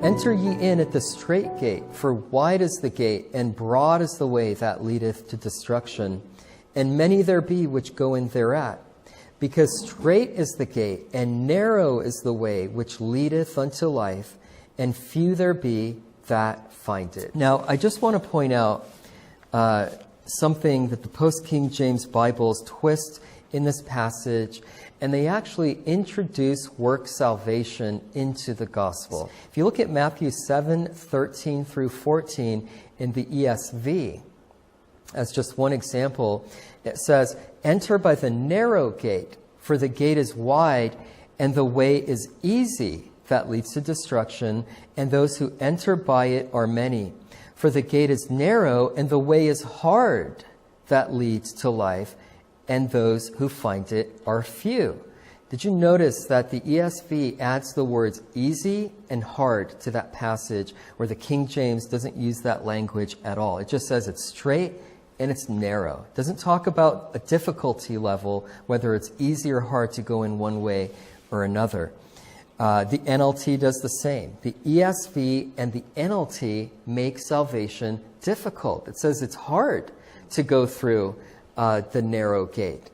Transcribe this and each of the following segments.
Enter ye in at the strait gate, for wide is the gate, and broad is the way that leadeth to destruction, and many there be which go in thereat. Because strait is the gate, and narrow is the way which leadeth unto life, and few there be that find it. Now, I just want to point out something that the post-King James Bibles twist in this passage, and they actually introduce work salvation into the gospel. If you look at Matthew 7:13 through 14 in the ESV, as just one example, it says, "Enter by the narrow gate, for the gate is wide, and the way is easy that leads to destruction, and those who enter by it are many. For the gate is narrow, and the way is hard that leads to life, and those who find it are few." Did you notice that the ESV adds the words easy and hard to that passage, where the King James doesn't use that language at all? It just says it's straight and it's narrow. It doesn't talk about a difficulty level, whether it's easy or hard to go in one way or another. The NLT does the same. The ESV and the NLT make salvation difficult. It says it's hard to go through the narrow gate.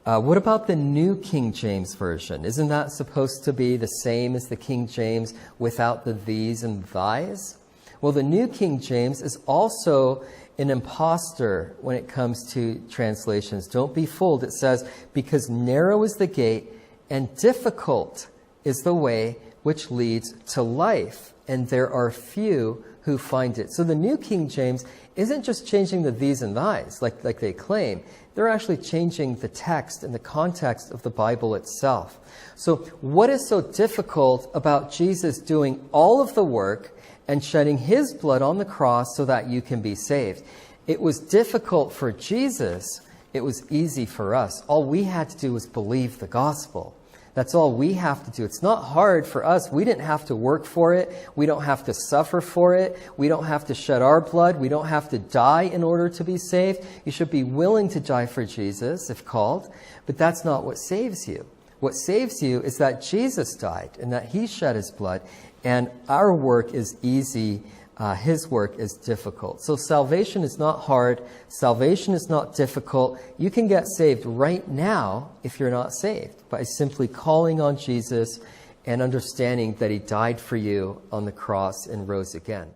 What about the New King James Version? Isn't that supposed to be the same as the King James without the these and thys? Well, the New King James is also an imposter when it comes to translations. Don't be fooled. It says, "Because narrow is the gate and difficult is the way which leads to life, and there are few who find it." So the New King James isn't just changing the these and thys like they claim. They're actually changing the text and the context of the Bible itself. So what is so difficult about Jesus doing all of the work and shedding his blood on the cross so that you can be saved? It was difficult for Jesus. It was easy for us. All we had to do was believe the gospel. That's all we have to do. It's not hard for us. We didn't have to work for it. We don't have to suffer for it. We don't have to shed our blood. We don't have to die in order to be saved. You should be willing to die for Jesus if called, but that's not what saves you. What saves you is that Jesus died and that he shed his blood, and our work is easy. His work is difficult. So salvation is not hard. Salvation is not difficult. You can get saved right now if you're not saved by simply calling on Jesus and understanding that he died for you on the cross and rose again.